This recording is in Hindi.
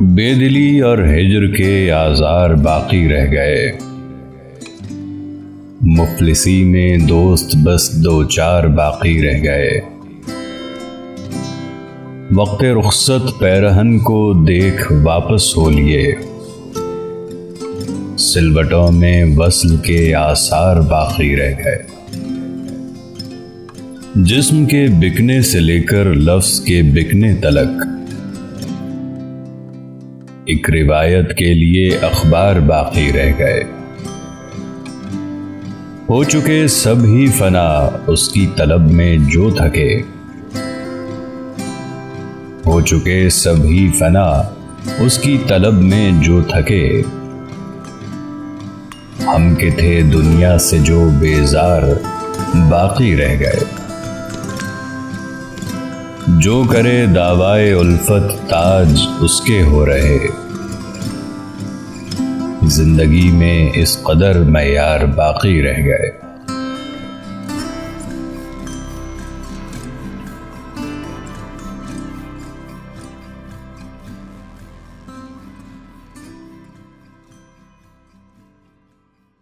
बेदिली और हिज्र के आज़ार बाकी रह गए। मुफलिसी में दोस्त बस दो चार बाकी रह गए। वक्त रुखसत पैरहन को देख वापस हो लिए। सिलवटों में वस्ल के आसार बाकी रह गए। जिस्म के बिकने से लेकर लफ्ज के बिकने तलक एक रिवायत के लिए अखबार बाकी रह गए। हो चुके सब ही फना उसकी तलब में जो थके। हो चुके सब ही फना उसकी तलब में जो थके। हम के थे दुनिया से जो बेजार बाकी रह गए। जो करे दावाए उल्फत ताज उसके हो रहे। जिंदगी में इस कदर मयार बाकी रह गए।